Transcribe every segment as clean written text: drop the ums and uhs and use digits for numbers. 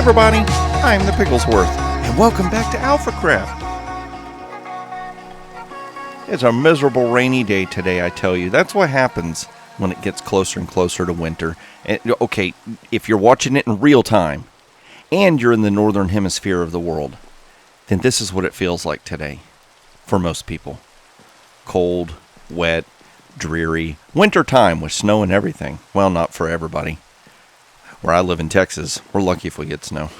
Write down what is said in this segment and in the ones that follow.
everybody, I'm the Pigglesworth, and welcome back to AlphaCraft. It's a miserable rainy day today, I tell you. That's what happens when it gets closer and closer to winter. And, okay, if you're watching it in real time, and you're in the northern hemisphere of the world, then this is what it feels like today, for most people. Cold, wet, dreary, winter time with snow and everything. Well, not for everybody. Where I live in Texas, we're lucky if we get snow.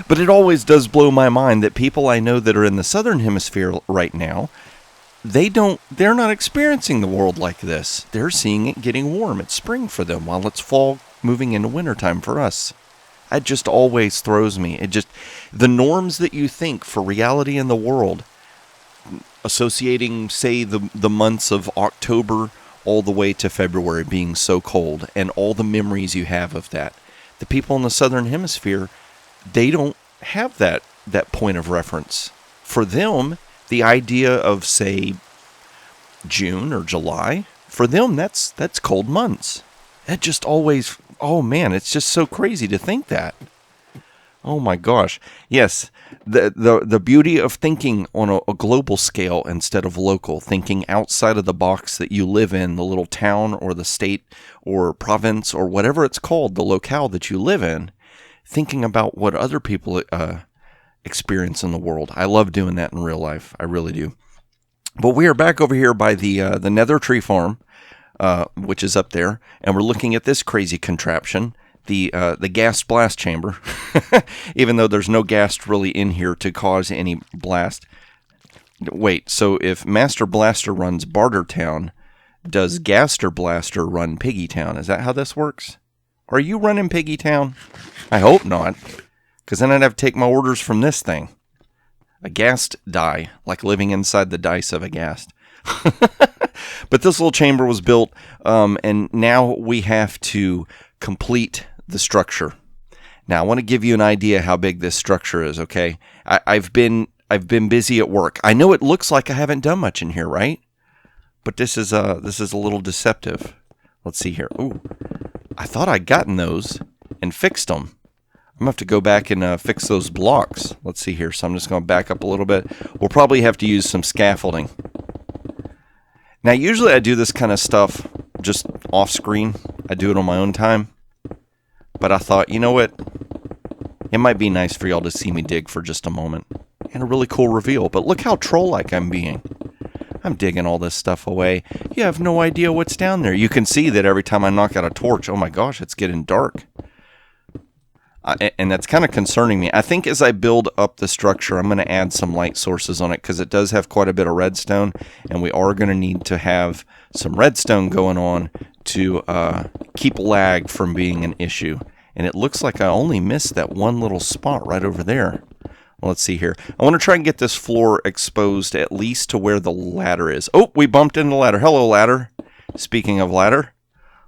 But it always does blow my mind that people I know that are in the southern hemisphere right now, they're not experiencing the world like this. They're seeing it getting warm. It's spring for them while it's fall moving into wintertime for us. It just always throws me. The norms that you think for reality in the world, associating, say, the months of October all the way to February being so cold, and all the memories you have of that. The people in the southern hemisphere, they don't have that point of reference. For them, the idea of, say, June or July, for them, that's cold months. That just always, oh man, it's just so crazy to think that. Oh my gosh. Yes, the beauty of thinking on a global scale instead of local, thinking outside of the box that you live in, the little town or the state or province or whatever it's called, the locale that you live in, thinking about what other people experience in the world. I love doing that in real life. I really do. But we are back over here by the Nether tree farm, which is up there, and we're looking at this crazy contraption. The gas blast chamber, even though there's no gas really in here to cause any blast. Wait, so if Master Blaster runs Bartertown, does Gaster Blaster run Piggytown? Is that how this works? Are you running Piggytown? I hope not, because then I'd have to take my orders from this thing. A ghast die, like living inside the dice of a ghast. But this little chamber was built, and now we have to complete the structure. Now, I want to give you an idea how big this structure is, okay? I've been busy at work. I know it looks like I haven't done much in here, right? But this is a little deceptive. Let's see here. Ooh, I thought I'd gotten those and fixed them. I'm going to have to go back and fix those blocks. Let's see here. So I'm just going to back up a little bit. We'll probably have to use some scaffolding. Now, usually I do this kind of stuff just off screen. I do it on my own time. But I thought, you know what? It might be nice for y'all to see me dig for just a moment. And a really cool reveal. But look how troll-like I'm being. I'm digging all this stuff away. You have no idea what's down there. You can see that every time I knock out a torch, oh my gosh, it's getting dark. And that's kind of concerning me. I think as I build up the structure, I'm going to add some light sources on it because it does have quite a bit of redstone, and we are going to need to have some redstone going on to keep lag from being an issue. And it looks like I only missed that one little spot right over there. Well, let's see here. I want to try and get this floor exposed at least to where the ladder is. Oh, we bumped into the ladder. Hello, ladder. Speaking of ladder.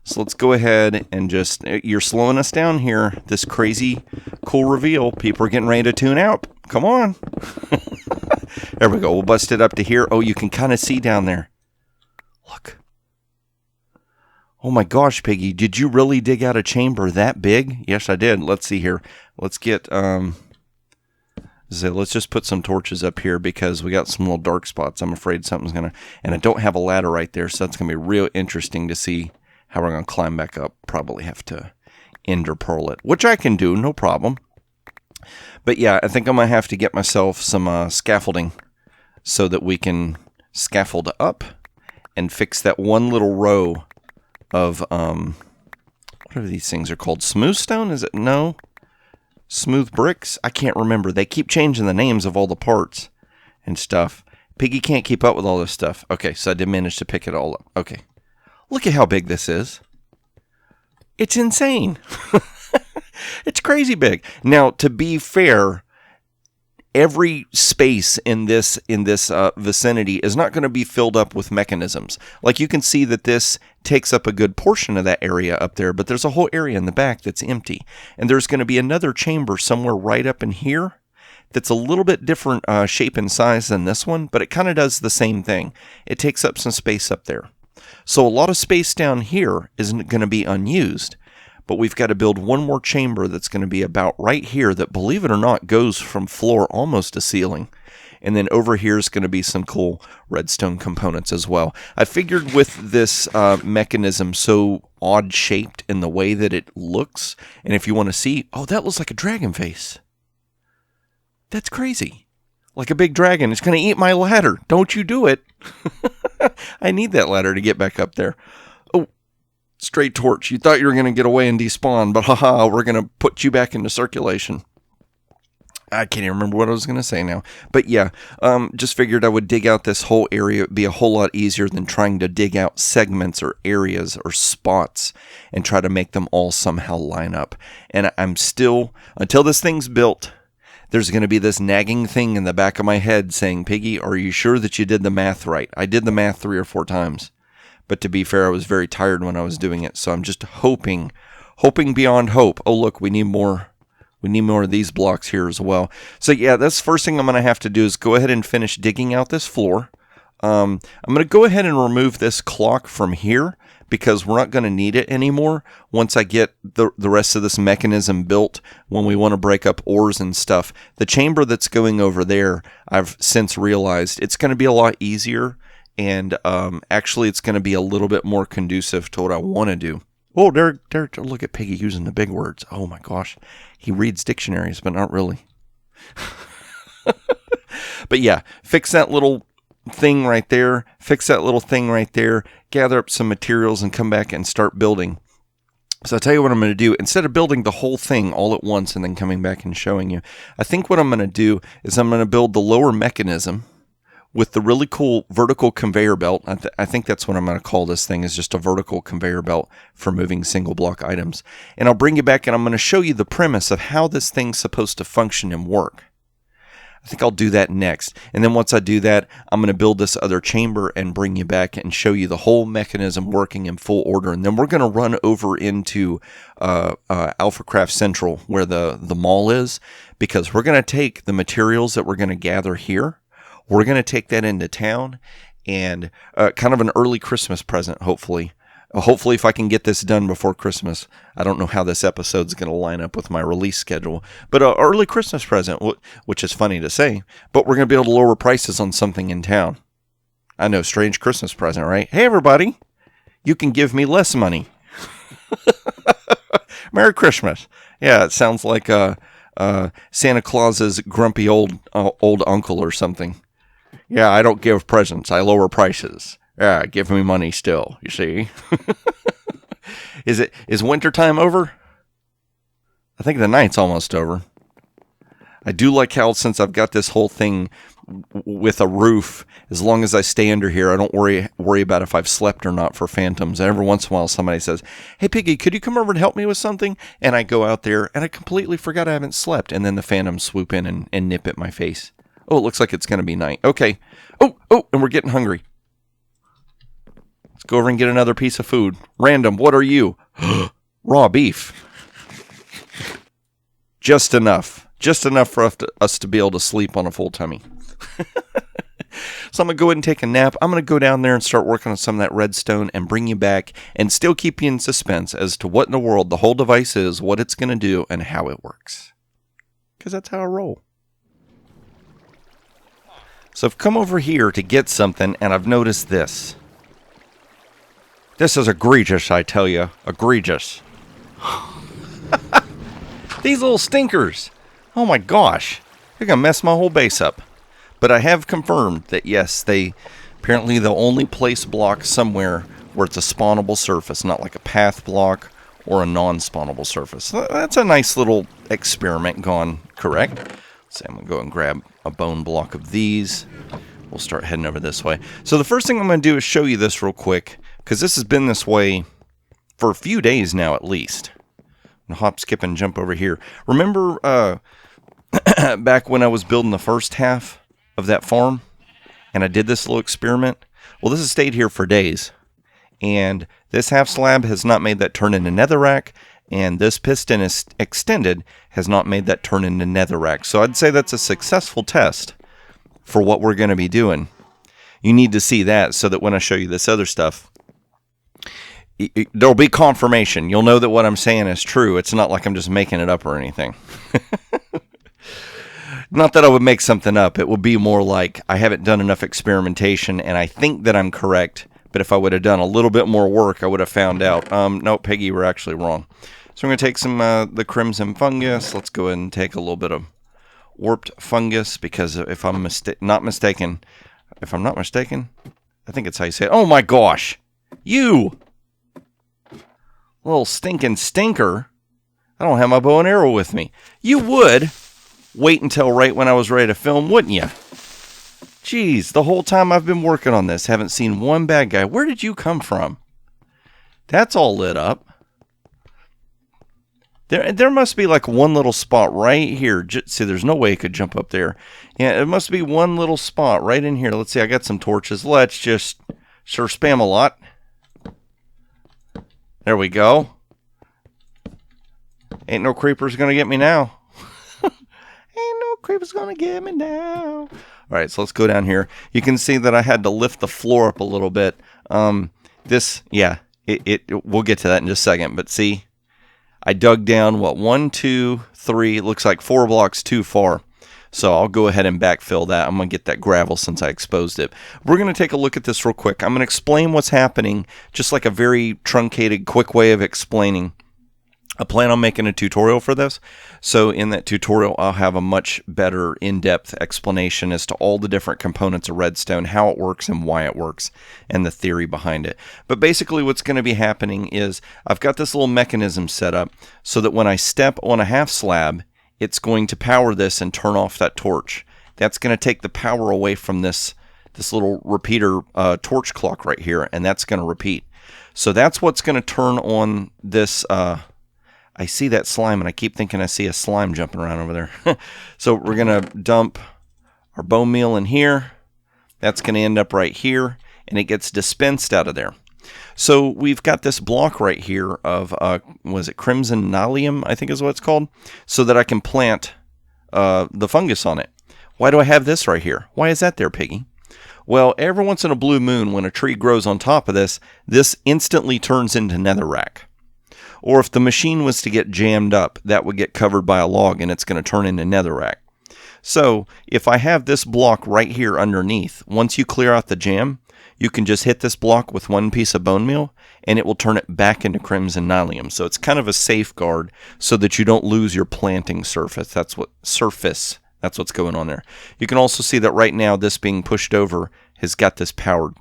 So let's go ahead and just, you're slowing us down here. This crazy cool reveal. People are getting ready to tune out. Come on. There we go. We'll bust it up to here. Oh, you can kind of see down there. Look. Oh my gosh, Piggy. Did you really dig out a chamber that big? Yes, I did. Let's see here. Let's get, let's just put some torches up here because we got some little dark spots. I'm afraid something's going to, and I don't have a ladder right there, so that's going to be real interesting to see how we're going to climb back up. Probably have to ender pearl it, which I can do, no problem. But yeah, I think I'm going to have to get myself some scaffolding so that we can scaffold up and fix that one little row of, whatever these things are called. Smooth stone? Is it? No. Smooth bricks? I can't remember. They keep changing the names of all the parts and stuff. Piggy can't keep up with all this stuff. Okay, so I did manage to pick it all up. Okay. Look at how big this is. It's insane. It's crazy big. Now, to be fair, every space in this vicinity is not going to be filled up with mechanisms. Like you can see that this takes up a good portion of that area up there, but there's a whole area in the back that's empty. And there's going to be another chamber somewhere right up in here that's a little bit different shape and size than this one, but it kind of does the same thing. It takes up some space up there. So a lot of space down here isn't going to be unused. but we've got to build one more chamber that's going to be about right here that, believe it or not, goes from floor almost to ceiling. And then over here is going to be some cool redstone components as well. I figured with this mechanism so odd shaped in the way that it looks, and if you want to see, oh, that looks like a dragon face. That's crazy. Like a big dragon. It's going to eat my ladder. Don't you do it. I need that ladder to get back up there. Oh, straight torch. You thought you were going to get away and despawn, but haha, we're going to put you back into circulation. I can't even remember what I was going to say now. But yeah, just figured I would dig out this whole area. It would be a whole lot easier than trying to dig out segments or areas or spots and try to make them all somehow line up. And I'm still, until this thing's built, there's going to be this nagging thing in the back of my head saying, Piggy, are you sure that you did the math right? I did the math 3 or 4 times. But to be fair, I was very tired when I was doing it. So I'm just hoping beyond hope. Oh, look, we need more. We need more of these blocks here as well. So yeah, that's the first thing I'm going to have to do is go ahead and finish digging out this floor. I'm going to go ahead and remove this clock from here because we're not going to need it anymore once I get the rest of this mechanism built when we want to break up ores and stuff. The chamber that's going over there, I've since realized it's going to be a lot easier, and actually it's going to be a little bit more conducive to what I want to do. Oh, there, look at Piggy using the big words. Oh my gosh. He reads dictionaries, but not really. But yeah, fix that little thing right there. Fix that little thing right there. Gather up some materials and come back and start building. So I'll tell you what I'm going to do. Instead of building the whole thing all at once and then coming back and showing you, I think what I'm going to do is I'm going to build the lower mechanism with the really cool vertical conveyor belt. I think that's what I'm going to call this thing, is just a vertical conveyor belt for moving single block items. And I'll bring you back and I'm going to show you the premise of how this thing's supposed to function and work. I think I'll do that next. And then once I do that, I'm going to build this other chamber and bring you back and show you the whole mechanism working in full order. And then we're going to run over into AlphaCraft Central where the mall is, because we're going to take the materials that we're going to gather here. We're going to take that into town and kind of an early Christmas present, hopefully. Hopefully, if I can get this done before Christmas. I don't know how this episode's going to line up with my release schedule. But an early Christmas present, which is funny to say, but we're going to be able to lower prices on something in town. I know, strange Christmas present, right? Hey, everybody, you can give me less money. Merry Christmas. Yeah, it sounds like Santa Claus's grumpy old uncle or something. Yeah, I don't give presents. I lower prices. Yeah, give me money still, you see. Is wintertime over? I think the night's almost over. I do like how, since I've got this whole thing with a roof, as long as I stay under here, I don't worry about if I've slept or not for phantoms. And every once in a while somebody says, hey Piggy, could you come over and help me with something? And I go out there and I completely forgot I haven't slept. And then the phantoms swoop in and nip at my face. Oh, it looks like it's going to be night. Okay. Oh, and we're getting hungry. Let's go over and get another piece of food. Random, what are you? Raw beef. Just enough. Just enough for us to be able to sleep on a full tummy. So I'm going to go ahead and take a nap. I'm going to go down there and start working on some of that redstone and bring you back and still keep you in suspense as to what in the world the whole device is, what it's going to do, and how it works. Because that's how I roll. So I've come over here to get something, and I've noticed this. This is egregious, I tell you. Egregious. These little stinkers. Oh my gosh. They're going to mess my whole base up. But I have confirmed that, yes, apparently they'll only place blocks somewhere where it's a spawnable surface, not like a path block or a non-spawnable surface. That's a nice little experiment gone correct. So I'm going to go and grab a bone block of these. We'll start heading over this way. So the first thing I'm going to do is show you this real quick, because this has been this way for a few days now at least. I'm gonna hop, skip, and jump over here. Remember back when I was building the first half of that farm and I did this little experiment? Well, this has stayed here for days. And this half slab has not made that turn into netherrack, and this piston is extended has not made that turn into netherrack. So I'd say that's a successful test for what we're going to be doing. You need to see that so that when I show you this other stuff, there'll be confirmation. You'll know that what I'm saying is true. It's not like I'm just making it up or anything. Not that I would make something up. It would be more like I haven't done enough experimentation, and I think that I'm correct. But if I would have done a little bit more work, I would have found out. No, Peggy, you were actually wrong. So I'm going to take some the crimson fungus. Let's go ahead and take a little bit of warped fungus, because if I'm not mistaken, I think it's how you say it. Oh my gosh! You! Little stinking stinker. I don't have my bow and arrow with me. You would wait until right when I was ready to film, wouldn't you? Jeez, the whole time I've been working on this, haven't seen one bad guy. Where did you come from? That's all lit up. There must be like one little spot right here. See, there's no way it could jump up there. Yeah, it must be one little spot right in here. Let's see, I got some torches. Let's just sure spam a lot. There we go. Ain't no creepers gonna get me now. Ain't no creepers gonna get me now. All right, so let's go down here. You can see that I had to lift the floor up a little bit. We'll get to that in just a second. But see, I dug down, 1, 2, 3, it looks like 4 blocks too far. So I'll go ahead and backfill that. I'm going to get that gravel since I exposed it. We're going to take a look at this real quick. I'm going to explain what's happening, just like a very truncated, quick way of explaining. I plan on making a tutorial for this. So in that tutorial, I'll have a much better in-depth explanation as to all the different components of redstone, how it works and why it works, and the theory behind it. But basically what's going to be happening is I've got this little mechanism set up so that when I step on a half slab, it's going to power this and turn off that torch. That's going to take the power away from this little repeater torch clock right here, and that's going to repeat. So that's what's going to turn on this... I see that slime, and I keep thinking I see a slime jumping around over there. So we're going to dump our bone meal in here. That's going to end up right here, and it gets dispensed out of there. So we've got this block right here of, was it crimson nalium, I think is what it's called, so that I can plant the fungus on it. Why do I have this right here? Why is that there, Piggy? Well, every once in a blue moon, when a tree grows on top of this, this instantly turns into netherrack. Or if the machine was to get jammed up, that would get covered by a log and it's going to turn into netherrack. So if I have this block right here underneath, once you clear out the jam, you can just hit this block with one piece of bone meal and it will turn it back into crimson nalium. So it's kind of a safeguard so that you don't lose your planting surface. That's what's going on there. You can also see that right now this being pushed over has got this powered.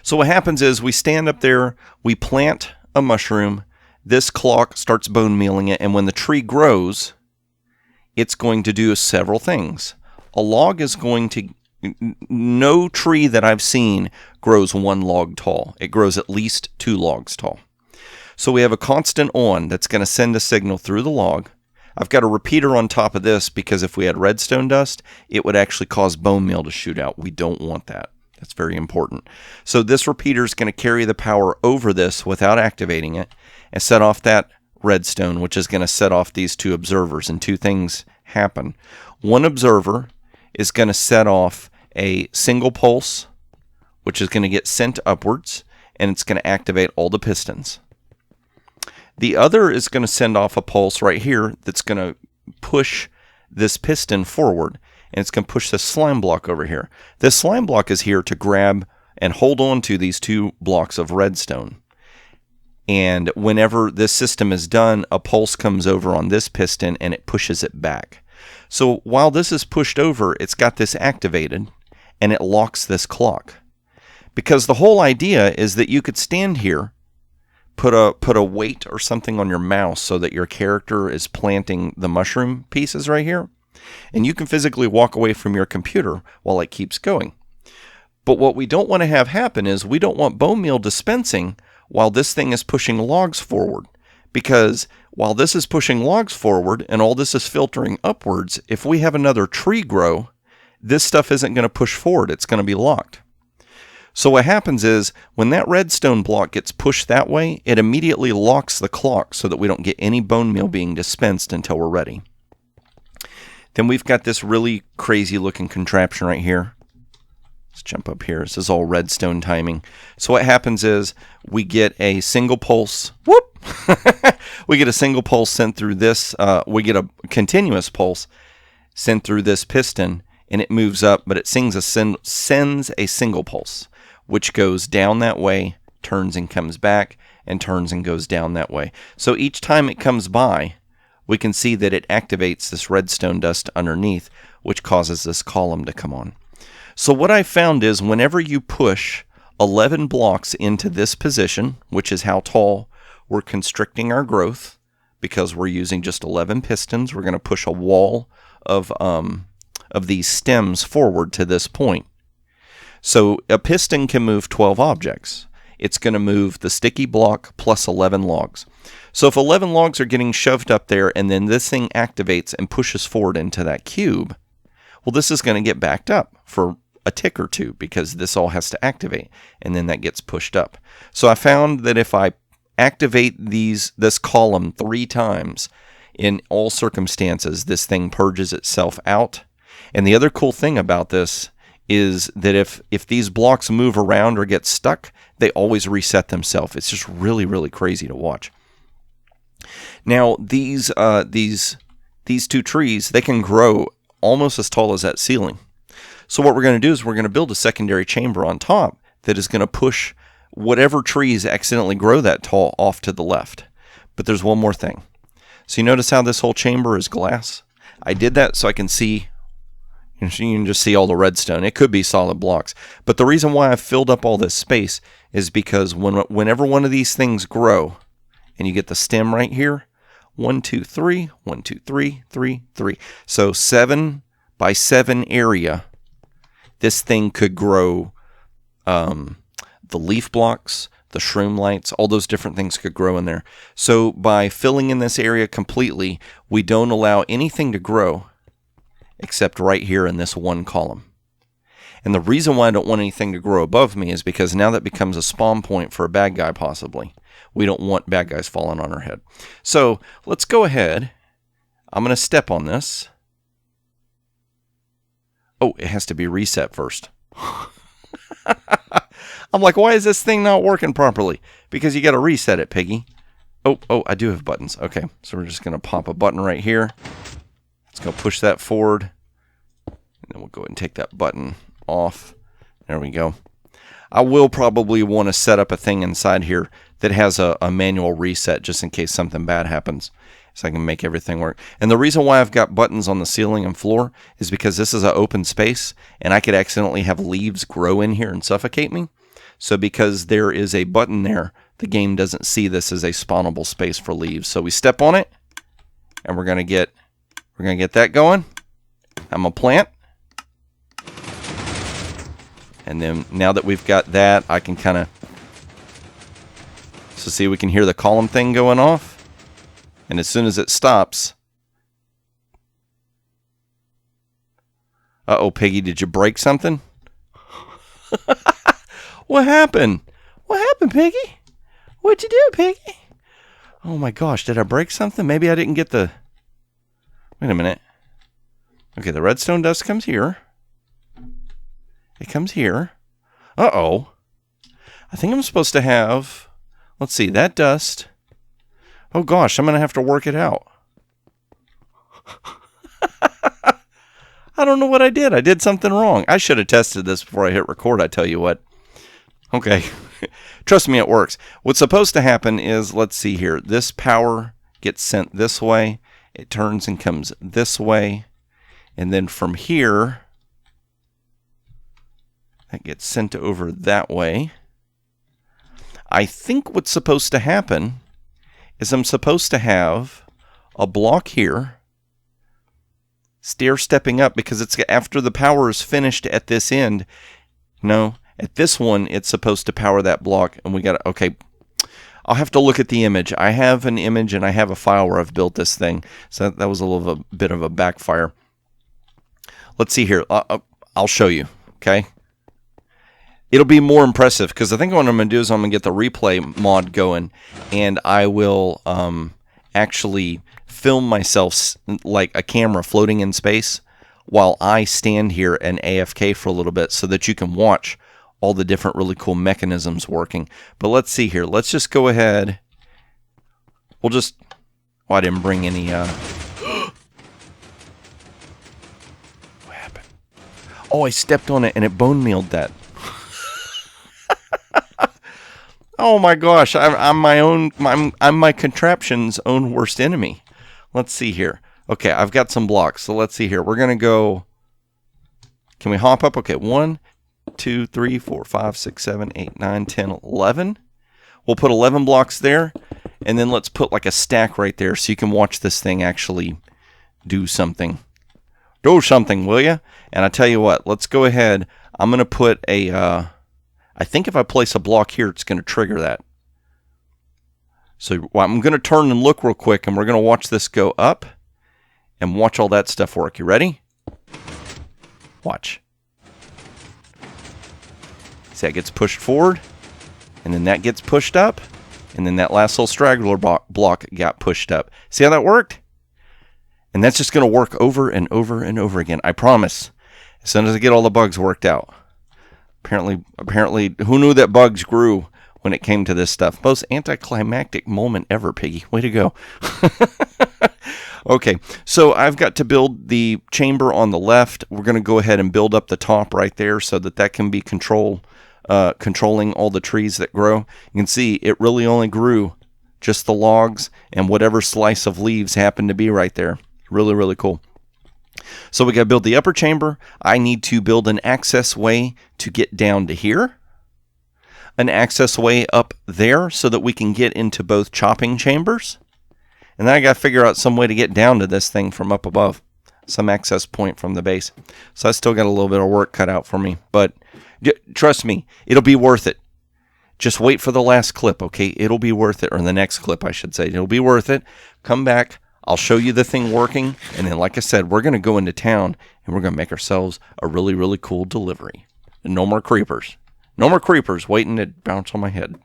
So what happens is we stand up there, we plant a mushroom, this clock starts bone mealing it, and when the tree grows, it's going to do several things. A log is going to... No tree that I've seen grows 1 log tall. It grows at least 2 logs tall. So we have a constant on that's going to send a signal through the log. I've got a repeater on top of this because if we had redstone dust, it would actually cause bone meal to shoot out. We don't want that. That's very important. So this repeater is going to carry the power over this without activating it and set off that redstone, which is going to set off these 2 observers. And 2 things happen. One observer is going to set off a single pulse, which is going to get sent upwards, and it's going to activate all the pistons. The other is going to send off a pulse right here that's going to push this piston forward, and it's going to push this slime block over here. This slime block is here to grab and hold on to these 2 blocks of redstone. And whenever this system is done, a pulse comes over on this piston and it pushes it back. So while this is pushed over, it's got this activated and it locks this clock. Because the whole idea is that you could stand here, put a weight or something on your mouse so that your character is planting the mushroom pieces right here, and you can physically walk away from your computer while it keeps going. But what we don't want to have happen is we don't want bone meal dispensing while this thing is pushing logs forward. Because while this is pushing logs forward and all this is filtering upwards, if we have another tree grow, this stuff isn't going to push forward. It's going to be locked. So what happens is when that redstone block gets pushed that way, it immediately locks the clock so that we don't get any bone meal being dispensed until we're ready. Then we've got this really crazy looking contraption right here. Let's jump up here. This is all redstone timing. So what happens is we get a single pulse. Whoop! We get a single pulse sent through this. We get a continuous pulse sent through this piston, and it moves up, but it sends a single pulse, which goes down that way, turns and comes back, and turns and goes down that way. So each time it comes by, we can see that it activates this redstone dust underneath, which causes this column to come on. So what I found is whenever you push 11 blocks into this position, which is how tall we're constricting our growth, because we're using just 11 pistons, we're going to push a wall of these stems forward to this point. So a piston can move 12 objects. It's going to move the sticky block plus 11 logs. So if 11 logs are getting shoved up there and then this thing activates and pushes forward into that cube, well, this is going to get backed up for a tick or two because this all has to activate, and then that gets pushed up. So I found that if I activate this column 3 times, in all circumstances, this thing purges itself out. And the other cool thing about this is that if these blocks move around or get stuck, they always reset themselves. It's just really, really crazy to watch. Now, these 2 trees, they can grow almost as tall as that ceiling. So what we're going to do is we're going to build a secondary chamber on top that is going to push whatever trees accidentally grow that tall off to the left. But there's one more thing. So you notice how this whole chamber is glass? I did that so I can see, you can just see all the redstone. It could be solid blocks. But the reason why I've filled up all this space is because whenever one of these things grow, and you get the stem right here, 1, 2, 3, 1, 2, 3, 3, 3. So 7 by 7 area, this thing could grow the leaf blocks, the shroom lights, all those different things could grow in there. So by filling in this area completely, we don't allow anything to grow except right here in this one column. And the reason why I don't want anything to grow above me is because now that becomes a spawn point for a bad guy possibly. We don't want bad guys falling on our head. So let's go ahead. I'm going to step on this. Oh, it has to be reset first. I'm like, why is this thing not working properly? Because you got to reset it, Piggy. Oh, I do have buttons. Okay, so we're just going to pop a button right here. Let's go push that forward. And then we'll go ahead and take that button off. There we go. I will probably want to set up a thing inside here that has a manual reset just in case something bad happens, so I can make everything work. And the reason why I've got buttons on the ceiling and floor is because this is an open space, and I could accidentally have leaves grow in here and suffocate me. So because there is a button there, the game doesn't see this as a spawnable space for leaves. So we step on it, and we're gonna get that going. I'm gonna plant. And then now that we've got that, I can kind of... So see, we can hear the column thing going off. And as soon as it stops... Uh-oh, Piggy, did you break something? What happened? What happened, Piggy? What'd you do, Piggy? Oh my gosh, did I break something? Maybe I didn't get the... Wait a minute. Okay, the redstone dust comes here. It comes here. Uh-oh. I think I'm supposed to have... Let's see, that dust... Oh gosh, I'm going to have to work it out. I don't know what I did. I did something wrong. I should have tested this before I hit record, I tell you what. Okay. Trust me, it works. What's supposed to happen is, let's see here. This power gets sent this way. It turns and comes this way. And then from here, that gets sent over that way. I think what's supposed to happen is I'm supposed to have a block here, stair stepping up, because it's after the power is finished at this end. No, at this one, it's supposed to power that block, and we got to, okay, I'll have to look at the image. I have an image, and I have a file where I've built this thing, so that was a little bit of a backfire. Let's see here. I'll show you, okay? It'll be more impressive, because I think what I'm going to do is I'm going to get the replay mod going, and I will actually film myself like a camera floating in space while I stand here and AFK for a little bit so that you can watch all the different really cool mechanisms working. But let's see here. Let's just go ahead. We'll just... Oh, I didn't bring any... What happened? Oh, I stepped on it and it bone mealed that. Oh my gosh, I'm my contraption's own worst enemy. Let's see here. Okay, I've got some blocks, so let's see here. We're gonna go. Can we hop up? Okay, 1, 2, 3, 4, 5, 6, 7, 8, 9, 10, 11. We'll put 11 blocks there, and then let's put like a stack right there so you can watch this thing actually do something. Do something, will you? And I tell you what, let's go ahead. I'm gonna put a. I think if I place a block here, it's going to trigger that. So I'm going to turn and look real quick, and we're going to watch this go up and watch all that stuff work. You ready? Watch. See, that gets pushed forward, and then that gets pushed up, and then that last little straggler block got pushed up. See how that worked? And that's just going to work over and over and over again. I promise. As soon as I get all the bugs worked out. Apparently, who knew that bugs grew when it came to this stuff? Most anticlimactic moment ever, Piggy. Way to go. Okay, so I've got to build the chamber on the left. We're going to go ahead and build up the top right there so that can be controlling all the trees that grow. You can see it really only grew just the logs and whatever slice of leaves happened to be right there. Really, really cool. So we got to build the upper chamber. I need to build an access way to get down to here. An access way up there so that we can get into both chopping chambers. And then I got to figure out some way to get down to this thing from up above. Some access point from the base. So I still got a little bit of work cut out for me. But trust me, it'll be worth it. Just wait for the last clip, okay? It'll be worth it. Or the next clip, I should say. It'll be worth it. Come back. I'll show you the thing working, and then like I said, we're going to go into town, and we're going to make ourselves a really, really cool delivery. And no more creepers. No more creepers waiting to bounce on my head.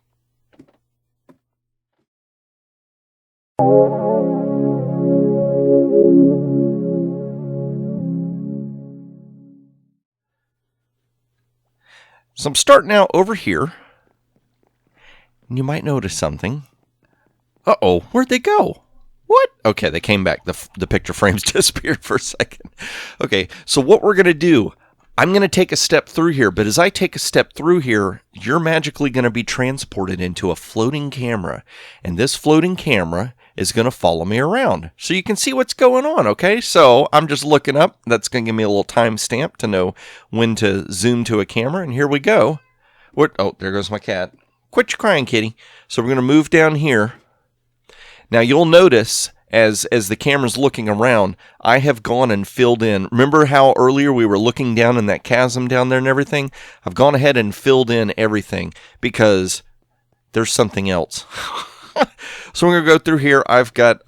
So I'm starting out over here, and you might notice something. Uh-oh, where'd they go? What? Okay, they came back. The picture frames disappeared for a second. Okay, so what we're going to do, I'm going to take a step through here, but as I take a step through here, you're magically going to be transported into a floating camera, and this floating camera is going to follow me around, so you can see what's going on, okay? So I'm just looking up. That's going to give me a little timestamp to know when to zoom to a camera, and here we go. What? Oh, there goes my cat. Quit your crying, kitty. So we're going to move down here. Now you'll notice as the camera's looking around, I have gone and filled in. Remember how earlier we were looking down in that chasm down there and everything? I've gone ahead and filled in everything because there's something else. So we're going to go through here. I've got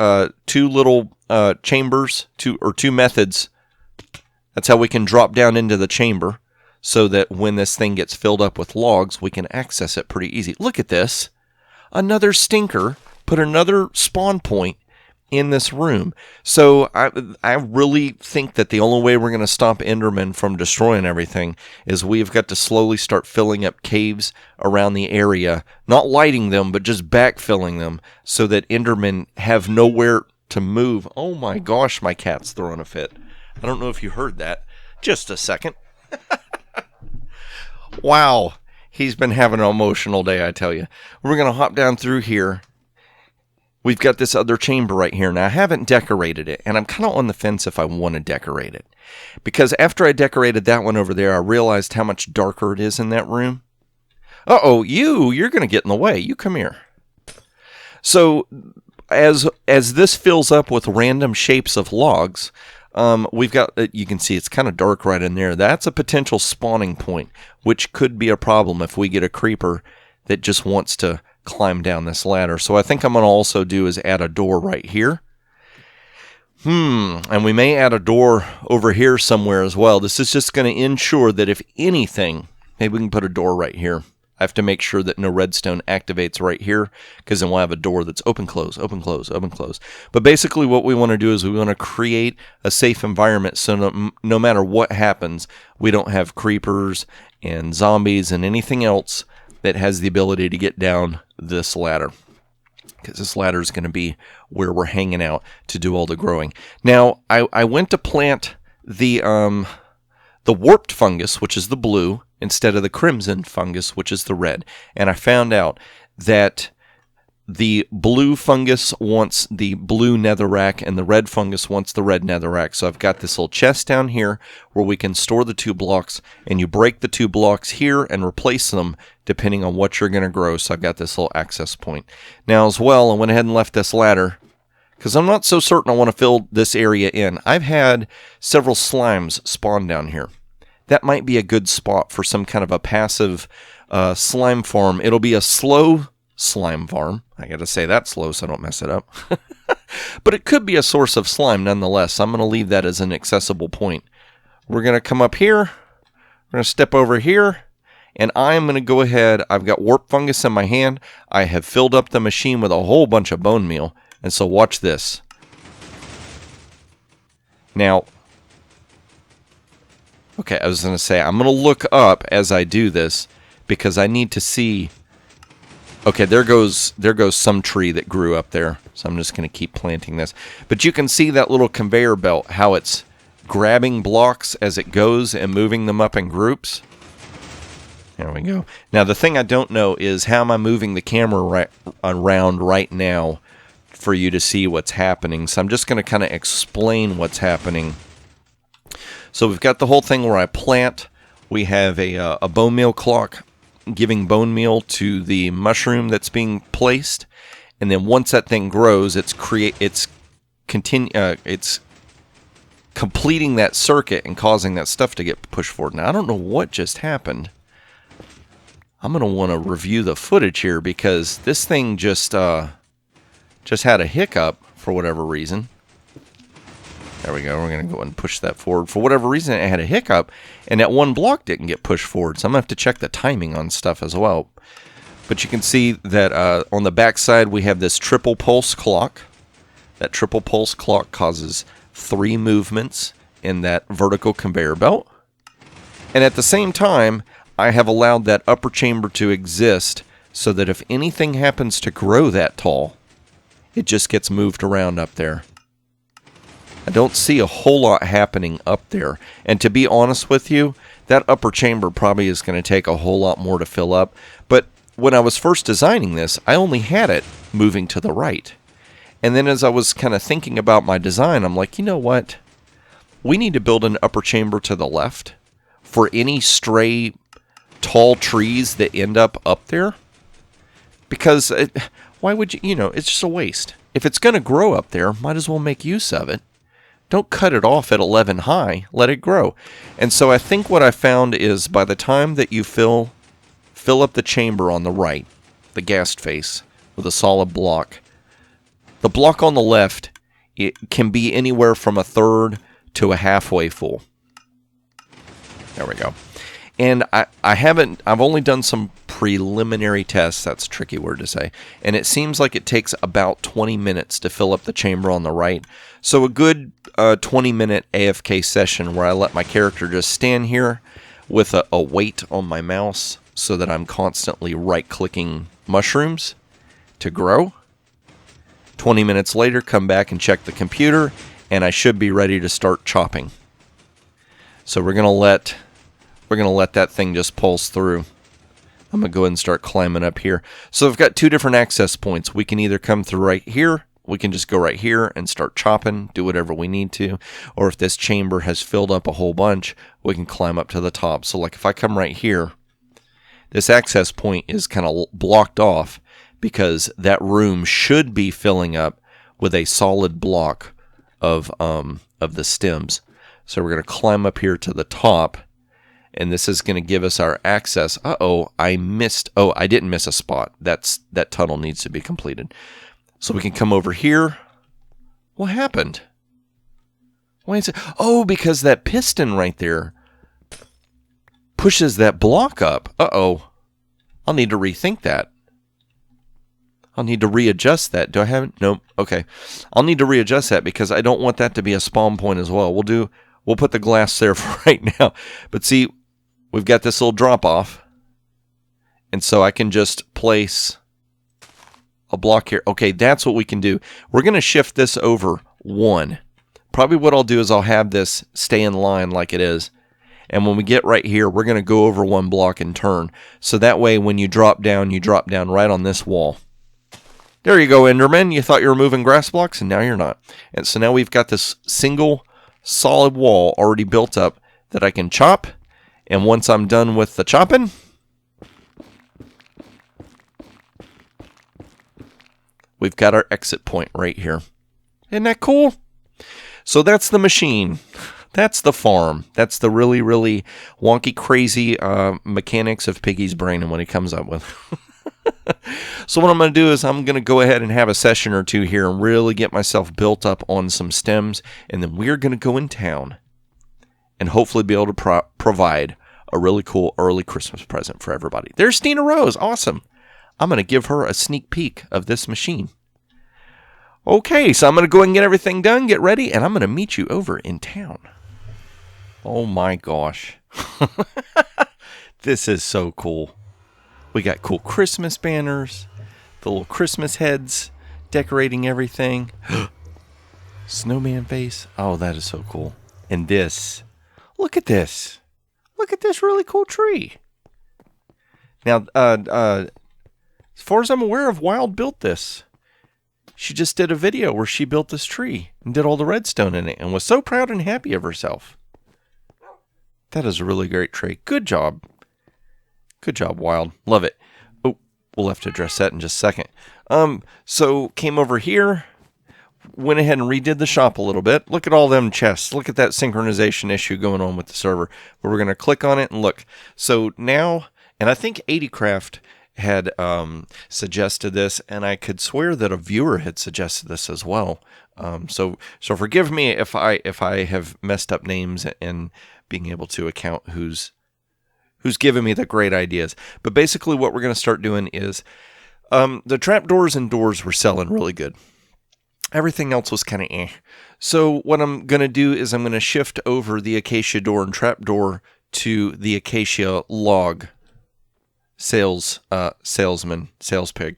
two little chambers, two methods. That's how we can drop down into the chamber so that when this thing gets filled up with logs, we can access it pretty easy. Look at this. Another stinker. Put another spawn point in this room. So I really think that the only way we're going to stop Endermen from destroying everything is we've got to slowly start filling up caves around the area. Not lighting them, but just backfilling them so that Endermen have nowhere to move. Oh my gosh, my cat's throwing a fit. I don't know if you heard that. Just a second. Wow. He's been having an emotional day, I tell you. We're going to hop down through here. We've got this other chamber right here. Now, I haven't decorated it, and I'm kind of on the fence if I want to decorate it. Because after I decorated that one over there, I realized how much darker it is in that room. Uh-oh, you're going to get in the way. You come here. So, as this fills up with random shapes of logs, we've got, you can see it's kind of dark right in there. That's a potential spawning point, which could be a problem if we get a creeper that just wants to climb down this ladder. So I think I'm going to also do is add a door right here. And we may add a door over here somewhere as well. This is just going to ensure that if anything, maybe we can put a door right here. I have to make sure that no redstone activates right here, because then we'll have a door that's open, close, open, close, open, close. But basically what we want to do is we want to create a safe environment so no matter what happens, we don't have creepers and zombies and anything else that has the ability to get down this ladder. Because this ladder is going to be where we're hanging out to do all the growing. Now, I went to plant the warped fungus, which is the blue, instead of the crimson fungus, which is the red. And I found out that the blue fungus wants the blue netherrack and the red fungus wants the red netherrack. So I've got this little chest down here where we can store the 2 blocks, and you break the 2 blocks here and replace them depending on what you're going to grow. So I've got this little access point. Now as well, I went ahead and left this ladder because I'm not so certain I want to fill this area in. I've had several slimes spawn down here. That might be a good spot for some kind of a passive slime farm. It'll be a slow slime farm. I got to say that slow so I don't mess it up. But it could be a source of slime nonetheless. I'm going to leave that as an accessible point. We're going to come up here. We're going to step over here. And I'm going to go ahead. I've got warp fungus in my hand. I have filled up the machine with a whole bunch of bone meal. And so watch this. Now, okay, I was going to say, I'm going to look up as I do this because I need to see. Okay, there goes some tree that grew up there. So I'm just going to keep planting this. But you can see that little conveyor belt, how it's grabbing blocks as it goes and moving them up in groups. There we go. Now, the thing I don't know is how am I moving the camera around right now for you to see what's happening. So I'm just going to kind of explain what's happening. So we've got the whole thing where I plant. We have a bone meal clock giving bone meal to the mushroom that's being placed. And then once that thing grows, it's completing that circuit and causing that stuff to get pushed forward. Now, I don't know what just happened. I'm going to want to review the footage here because this thing just had a hiccup for whatever reason. There we go. We're going to go and push that forward. For whatever reason, it had a hiccup, and that one block didn't get pushed forward. So I'm going to have to check the timing on stuff as well. But you can see that on the back side, we have this triple pulse clock. That triple pulse clock causes 3 movements in that vertical conveyor belt. And at the same time, I have allowed that upper chamber to exist so that if anything happens to grow that tall, it just gets moved around up there. I don't see a whole lot happening up there. And to be honest with you, that upper chamber probably is going to take a whole lot more to fill up. But when I was first designing this, I only had it moving to the right. And then as I was kind of thinking about my design, I'm like, you know what? We need to build an upper chamber to the left for any stray tall trees that end up there. Because why would you, it's just a waste. If it's going to grow up there, might as well make use of it. Don't cut it off at 11 high. Let it grow. And so I think what I found is by the time that you fill up the chamber on the right, the gas face, with a solid block, the block on the left, it can be anywhere from a third to a halfway full. There we go. And I've only done some preliminary tests, that's a tricky word to say, and it seems like it takes about 20 minutes to fill up the chamber on the right. So a good 20-minute AFK session where I let my character just stand here with a weight on my mouse so that I'm constantly right-clicking mushrooms to grow. 20 minutes later, come back and check the computer, and I should be ready to start chopping. So we're gonna let that thing just pulse through. I'm going to go ahead and start climbing up here. So I've got 2 different access points. We can either come through right here. We can just go right here and start chopping, do whatever we need to. Or if this chamber has filled up a whole bunch, we can climb up to the top. So like if I come right here, this access point is kind of blocked off because that room should be filling up with a solid block of the stems. So we're going to climb up here to the top. And this is going to give us our access. I missed. Oh, I didn't miss a spot. That tunnel needs to be completed. So we can come over here. What happened? Why is it? Oh, because that piston right there pushes that block up. I'm I'll need to rethink that. I'll need to readjust that. Do I have it? Nope. Okay. I'll need to readjust that because I don't want that to be a spawn point as well. We'll put the glass there for right now. But see, we've got this little drop off. And so I can just place a block here. Okay, that's what we can do. We're going to shift this over 1. Probably what I'll do is I'll have this stay in line like it is. And when we get right here, we're going to go over 1 block and turn. So that way when you drop down right on this wall. There you go, Enderman. You thought you were moving grass blocks, and now you're not. And so now we've got this single solid wall already built up that I can chop. And once I'm done with the chopping, we've got our exit point right here. Isn't that cool? So that's the machine. That's the farm. That's the really, really wonky, crazy mechanics of Piggy's brain and what he comes up with. So what I'm going to do is I'm going to go ahead and have a session or two here and really get myself built up on some stems. And then we're going to go in town and hopefully be able to provide a really cool early Christmas present for everybody. There's Stina Rose. Awesome. I'm going to give her a sneak peek of this machine. Okay, so I'm going to go ahead and get everything done, get ready, and I'm going to meet you over in town. Oh my gosh. This is so cool. We got cool Christmas banners, the little Christmas heads, decorating everything. Snowman face. Oh, that is so cool. And this. Look at this. Look at this really cool tree. Now, as far as I'm aware of, Wild built this. She just did a video where she built this tree and did all the redstone in it and was so proud and happy of herself. That is a really great tree. Good job. Good job, Wild. Love it. Oh, we'll have to address that in just a second. So came over here, went ahead and redid the shop a little bit. Look at all them chests. Look at that synchronization issue going on with the server. But we're going to click on it and look. So now, and I think AlphaCraft had suggested this, and I could swear that a viewer had suggested this as well. So forgive me if I have messed up names and being able to account who's given me the great ideas. But basically what we're going to start doing is the trapdoors and doors were selling really good. Everything else was kind of eh. So what I'm going to do is I'm going to shift over the acacia door and trapdoor to the acacia log sales pig.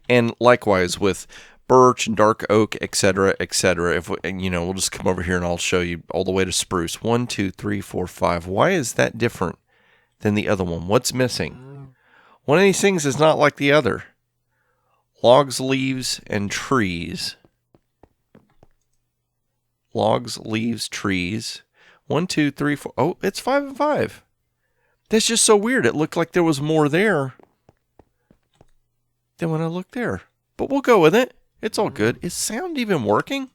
And likewise with birch and dark oak, etc., etc. If we, we'll just come over here and I'll show you all the way to spruce. 1, 2, 3, 4, 5. Why is that different than the other one? What's missing? One of these things is not like the other. Logs, leaves, and trees. Logs, leaves, trees. 1, 2, 3, 4. Oh, it's 5 and 5. That's just so weird. It looked like there was more there than when I looked there. But we'll go with it. It's all good. Is sound even working?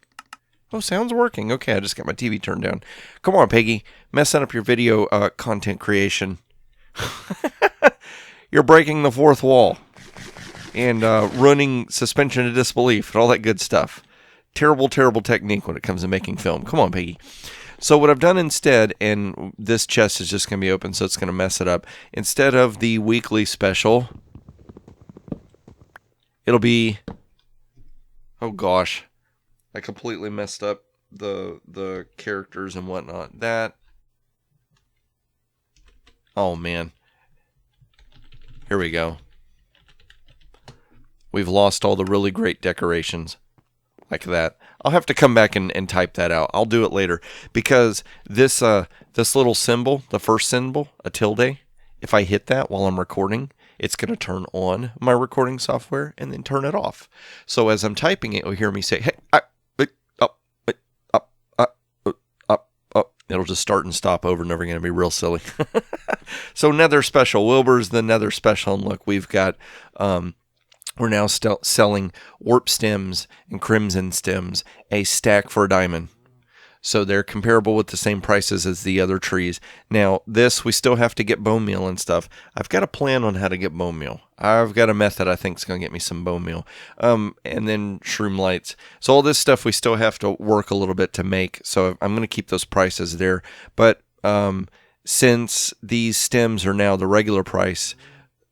Oh, sound's working. Okay, I just got my TV turned down. Come on, Peggy. Messing up your video content creation. You're breaking the fourth wall. And ruining suspension of disbelief and all that good stuff. Terrible, terrible technique when it comes to making film. Come on, Peggy. So what I've done instead, and this chest is just going to be open, so it's going to mess it up. Instead of the weekly special, it'll be... Oh, gosh. I completely messed up the characters and whatnot. That... Oh, man. Here we go. We've lost all the really great decorations. Like that. I'll have to come back and type that out. I'll do it later. Because this little symbol, the first symbol, a tilde, if I hit that while I'm recording, it's going to turn on my recording software and then turn it off. So as I'm typing it, you'll hear me say, hey, up. It'll just start and stop over and over again. It'll be real silly. So Nether special. Wilbur's the Nether special. And look, we've got... we're now selling warp stems and crimson stems, a stack for a diamond. So they're comparable with the same prices as the other trees. Now, this, we still have to get bone meal and stuff. I've got a plan on how to get bone meal. I've got a method I think is going to get me some bone meal. And then shroom lights. So all this stuff we still have to work a little bit to make. So I'm going to keep those prices there. But since these stems are now the regular price,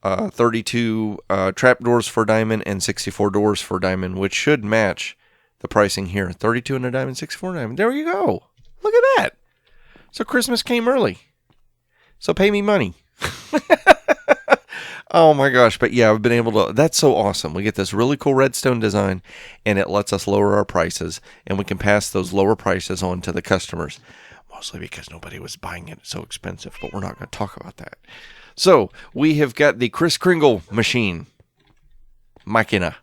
32 trapdoors for diamond and 64 doors for diamond, which should match the pricing here. 32 in a diamond, 64 diamond. There you go. Look at that. So Christmas came early. So pay me money. Oh my gosh. But yeah, I've been able to, that's so awesome. We get this really cool redstone design and it lets us lower our prices and we can pass those lower prices on to the customers. Mostly because nobody was buying it. It's so expensive, but we're not going to talk about that. So we have got the Kris Kringle machine. Machina.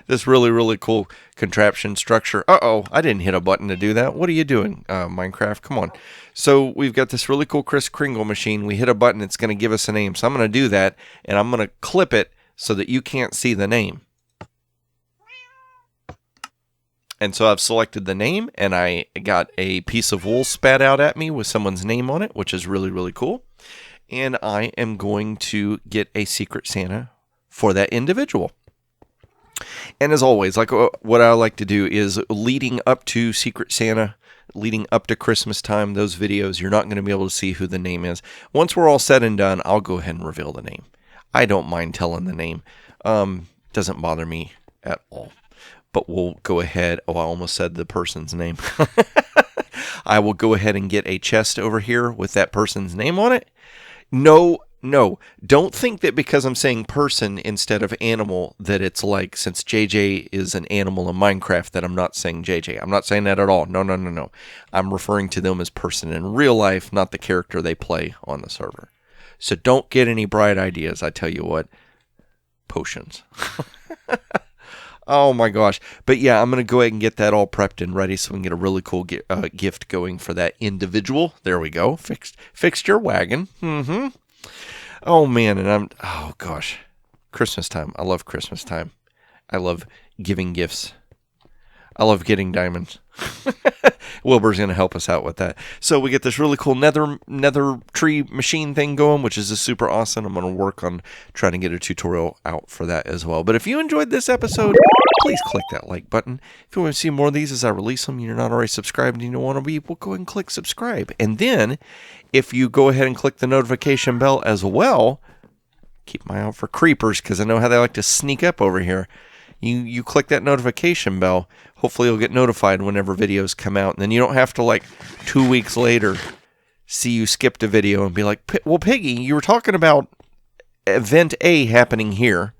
This really, really cool contraption structure. Uh-oh, I didn't hit a button to do that. What are you doing, Minecraft? Come on. So we've got this really cool Kris Kringle machine. We hit a button. It's going to give us a name. So I'm going to do that, and I'm going to clip it so that you can't see the name. And so I've selected the name, and I got a piece of wool spat out at me with someone's name on it, which is really, really cool. And I am going to get a Secret Santa for that individual. And as always, like what I like to do is leading up to Secret Santa, leading up to Christmas time, those videos, you're not going to be able to see who the name is. Once we're all said and done, I'll go ahead and reveal the name. I don't mind telling the name. Doesn't bother me at all. But we'll go ahead. Oh, I almost said the person's name. I will go ahead and get a chest over here with that person's name on it. No, don't think that because I'm saying person instead of animal that it's like, since JJ is an animal in Minecraft, that I'm not saying JJ. I'm not saying that at all. No. I'm referring to them as person in real life, not the character they play on the server. So don't get any bright ideas. I tell you what, potions. Oh my gosh. But yeah, I'm going to go ahead and get that all prepped and ready so we can get a really cool gift going for that individual. There we go. Fixed your wagon. Oh man, and oh gosh. Christmas time. I love Christmas time. I love giving gifts. I love getting diamonds. Wilbur's going to help us out with that. So we get this really cool nether tree machine thing going, which is super awesome. I'm going to work on trying to get a tutorial out for that as well. But if you enjoyed this episode, please click that like button. If you want to see more of these as I release them, you're not already subscribed and you don't want to be, well, go ahead and click subscribe. And then if you go ahead and click the notification bell as well, keep my eye out for creepers because I know how they like to sneak up over here. You click that notification bell, hopefully you'll get notified whenever videos come out, and then you don't have to, like, 2 weeks later see you skipped a video and be like, well, Piggy, you were talking about event A happening here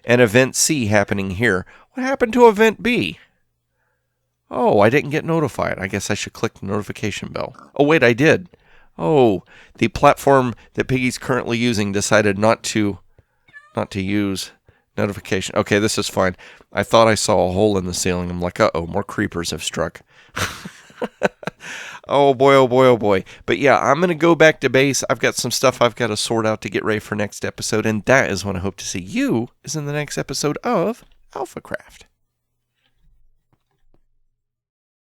and event C happening here. What happened to event B? Oh, I didn't get notified. I guess I should click the notification bell. Oh, wait, I did. Oh, the platform that Piggy's currently using decided not to use notification. Okay, this is fine. I thought I saw a hole in the ceiling. I'm like, uh-oh, more creepers have struck. Oh boy, oh boy, oh boy. But yeah, I'm going to go back to base. I've got some stuff I've got to sort out to get ready for next episode, and that is when I hope to see you is in the next episode of AlphaCraft.